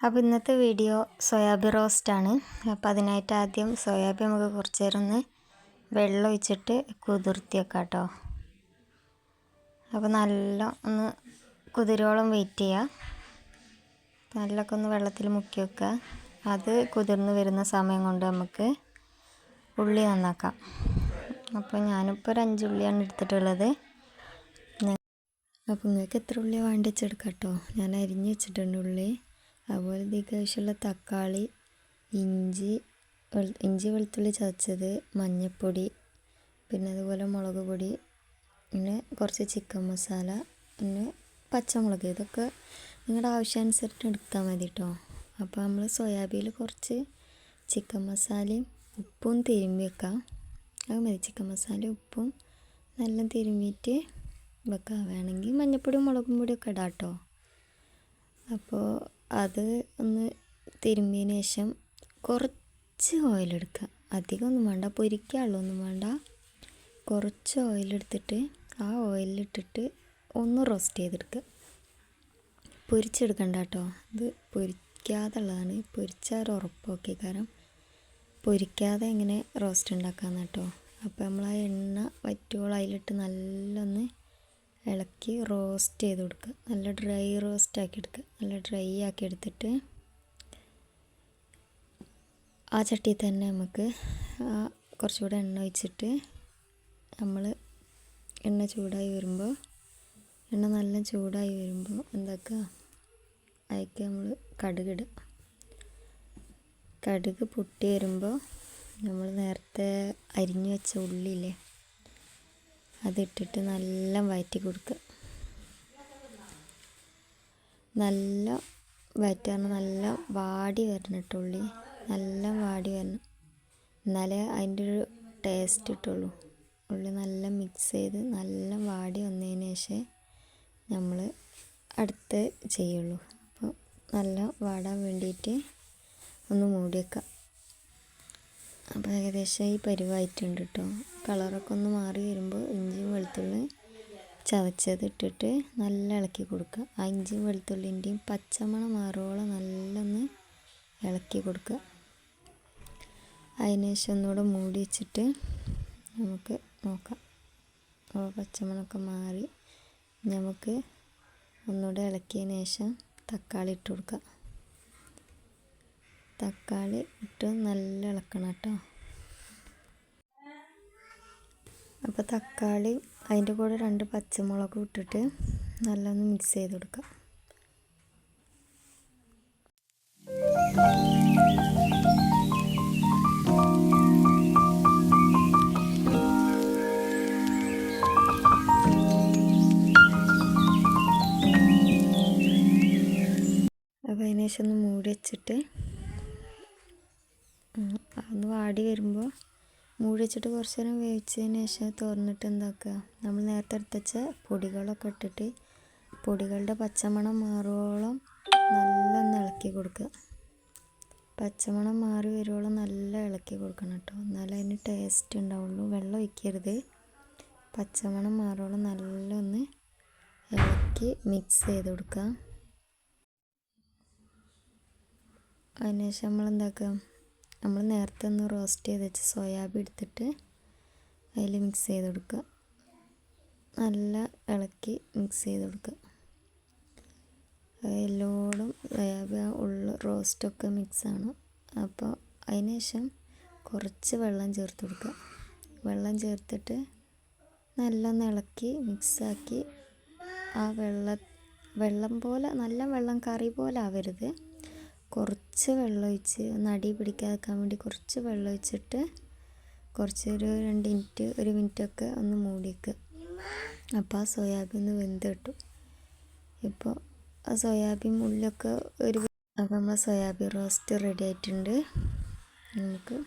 അപ്പോൾ ഇന്നത്തെ video soybean റോസ്റ്റാണ്. അപ്പോൾ അതിനായിട്ട് ആദ്യം സോയാബീൻ നമുക്ക് കുറച്ച് നേരം ഒന്ന് വെള്ളം ഒഴിച്ചിട്ട് കുതിർത്തി വെക്കാം കേട്ടോ. അപ്പോൾ നല്ല ഒന്ന് കുതിരോളം വെയിറ്റ് ചെയ്യുക. നല്ലൊക്കെ ഒന്ന് വെള്ളത്തിൽ മുക്കി വെക്കുക. അത് കുതിർന്ന് വരുന്ന സമയം കൊണ്ട് നമുക്ക് ഉള്ളി നന്നാക്കാം. അപ്പോൾ ഞാനിപ്പോൾ ഒരു 5 ഉള്ളിയാണ് എടുത്തിട്ടുള്ളത്. അപ്പോൾ നിങ്ങൾക്ക് എത്ര ഉള്ളിയാണ് വേണ്ടി വെച്ചെടുക്കാം കേട്ടോ. ഞാൻ അരിഞ്ഞ് വെച്ചിട്ടുണ്ട് ഉള്ളി. അതുപോലെ ഇതിലേക്ക് ആവശ്യമുള്ള തക്കാളി, ഇഞ്ചി വെളുത്തുള്ളി ചതച്ചത്, മഞ്ഞൾപ്പൊടി, പിന്നെ അതുപോലെ മുളക് പൊടി, പിന്നെ കുറച്ച് ചിക്കൻ മസാല, പിന്നെ പച്ചമുളക്. ഇതൊക്കെ നിങ്ങളുടെ ആവശ്യാനുസരണം എടുത്താൽ മതി കേട്ടോ. അപ്പോൾ നമ്മൾ സോയാബീനിൽ കുറച്ച് ചിക്കൻ മസാലയും ഉപ്പും തിരുമ്മി വെക്കാം. അത് മതി. ചിക്കൻ മസാലയും ഉപ്പും നല്ല തിരുമ്മിയിട്ട് വെക്കാം. വേണമെങ്കിൽ മഞ്ഞൾപ്പൊടിയും മുളകും പൊടിയൊക്കെ ഇടാം കേട്ടോ. അപ്പോൾ അത് ഒന്ന് തിരുമ്മിയതിന് ശേഷം കുറച്ച് ഓയിലെടുക്കുക. അധികമൊന്നും വേണ്ട, പൊരിക്കാനുള്ളതൊന്നും വേണ്ട. കുറച്ച് ഓയിലെടുത്തിട്ട് ആ ഓയിലിട്ടിട്ട് ഒന്ന് റോസ്റ്റ് ചെയ്തെടുക്കുക. പൊരിച്ചെടുക്കണ്ട കേട്ടോ. ഇത് പൊരിക്കാതുള്ളതാണ്. പൊരിച്ചാൽ ഉറപ്പൊക്കെ. കാരണം പൊരിക്കാതെ എങ്ങനെ റോസ്റ്റ് ഉണ്ടാക്കാമെന്ന് കേട്ടോ. അപ്പോൾ നമ്മൾ ആ എണ്ണ വറ്റുകൾ അതിലിട്ട് നല്ലൊന്ന് ഇളക്കി റോസ്റ്റ് ചെയ്ത് കൊടുക്കുക. നല്ല ഡ്രൈ റോസ്റ്റ് ആക്കി എടുക്കുക. നല്ല ഡ്രൈ ആക്കി എടുത്തിട്ട് ആ ചട്ടിയിൽ തന്നെ നമുക്ക് കുറച്ചുകൂടെ എണ്ണ ഒഴിച്ചിട്ട് നമ്മൾ എണ്ണ നല്ല ചൂടായി വരുമ്പോൾ എന്താക്കുക, അതിലേക്ക് നമ്മൾ കടുകിടുക. കടുക് പൊട്ടി വരുമ്പോൾ നമ്മൾ നേരത്തെ അരിഞ്ഞു വെച്ച ഉള്ളിയില്ലേ, അതിട്ടിട്ട് നല്ല വഴറ്റി കൊടുക്കുക. നല്ല വഴറ്റാണ്, നല്ല വാടി വരണം കേട്ടോ. ഉള്ളി നല്ല വാടി വരണം, എന്നാലേ അതിൻ്റെ ഒരു ടേസ്റ്റ് കിട്ടുള്ളൂ. ഉള്ളി നല്ല മിക്സ് ചെയ്ത് നല്ല വാടി വന്നതിന് ശേഷം നമ്മൾ അടുത്ത് ചെയ്യുള്ളൂ. അപ്പോൾ നല്ല വാടാൻ വേണ്ടിയിട്ട് ഒന്ന് മൂടി വെക്കാം. അപ്പോൾ ഏകദേശം ഈ പരുവായിട്ടുണ്ട് കേട്ടോ. കളറൊക്കെ ഒന്ന് മാറി വരുമ്പോൾ ഇഞ്ചിയും വെളുത്തുള്ളി ചതച്ചത് ഇട്ടിട്ട് നല്ല ഇളക്കി കൊടുക്കുക. ആ ഇഞ്ചിയും വെളുത്തുള്ളിൻ്റെയും പച്ചമണം മാറുവോളം നല്ലൊന്ന് ഇളക്കി കൊടുക്കുക. അതിന് ശേഷം ഒന്നുകൂടെ മൂടി വെച്ചിട്ട് നമുക്ക് നോക്കാം. അപ്പോൾ പച്ചമണമൊക്കെ മാറി നമുക്ക് ഒന്നുകൂടെ ഇളക്കിയതിന് ശേഷം തക്കാളി ഇട്ട് കൊടുക്കുക. തക്കാളി ഇട്ട് നല്ല ഇളക്കണം കേട്ടോ. അപ്പോൾ തക്കാളി അതിൻ്റെ കൂടെ 2 പച്ചമുളകും ഇട്ടിട്ട് നല്ലൊന്ന് മിക്സ് ചെയ്ത് കൊടുക്കുക. അപ്പോൾ അതിന് ശേഷം ഒന്ന് മൂടി വെച്ചിട്ട് ഒന്ന് വാടി വരുമ്പോൾ മൂടി വെച്ചിട്ട് കുറച്ച് നേരം വേവിച്ചതിന് ശേഷം തുറന്നിട്ട് എന്താക്കുക, നമ്മൾ നേരത്തെ എടുത്ത് വെച്ച പൊടികളൊക്കെ ഇട്ടിട്ട് പൊടികളുടെ പച്ചമണം മാറുവോളം നല്ലൊന്ന് ഇളക്കി കൊടുക്കുക. പച്ചമണം മാറി വരുവോളം നല്ല ഇളക്കി കൊടുക്കണം കേട്ടോ. എന്നാലേ അതിന് ടേസ്റ്റ് ഉണ്ടാവുള്ളൂ. വെള്ളം ഒഴിക്കരുത്. പച്ചമണം മാറുവോളം നല്ലൊന്ന് ഇളക്കി മിക്സ് ചെയ്ത് കൊടുക്കുക. അതിന് ശേഷം നമ്മൾ എന്താക്കുക, നമ്മൾ നേരത്തെ ഒന്ന് റോസ്റ്റ് ചെയ്ത് വെച്ച് സോയാബീൻ എടുത്തിട്ട് അതിൽ മിക്സ് ചെയ്ത് കൊടുക്കുക. നല്ല ഇളക്കി മിക്സ് ചെയ്ത് കൊടുക്കുക. എല്ലോടും സോയാബീൻ റോസ്റ്റൊക്കെ മിക്സാണ്. അപ്പോൾ അതിന് ശേഷം കുറച്ച് വെള്ളം ചേർത്ത് കൊടുക്കുക. വെള്ളം ചേർത്തിട്ട് നല്ലൊന്ന് ഇളക്കി മിക്സാക്കി ആ വെള്ളം പോലെ, നല്ല വെള്ളം കറി പോലെ ആവരുത്. കുറച്ച് വെള്ളം ഒഴിച്ച് ഒന്ന് അടി പിടിക്കാതിരിക്കാൻ വേണ്ടി കുറച്ച് വെള്ളം ഒഴിച്ചിട്ട് ഒരു 2 മിനിറ്റ് 1 മിനിറ്റൊക്കെ ഒന്ന് മൂടി വയ്ക്കുക. അപ്പോൾ ആ സോയാബീൻ ഒന്ന് വെന്ത് കിട്ടും. ഇപ്പോൾ ആ സോയാബീൻ ഉള്ളിലൊക്കെ അപ്പോൾ നമ്മളെ സോയാബീൻ റോസ്റ്റ് റെഡി ആയിട്ടുണ്ട്. നമുക്ക്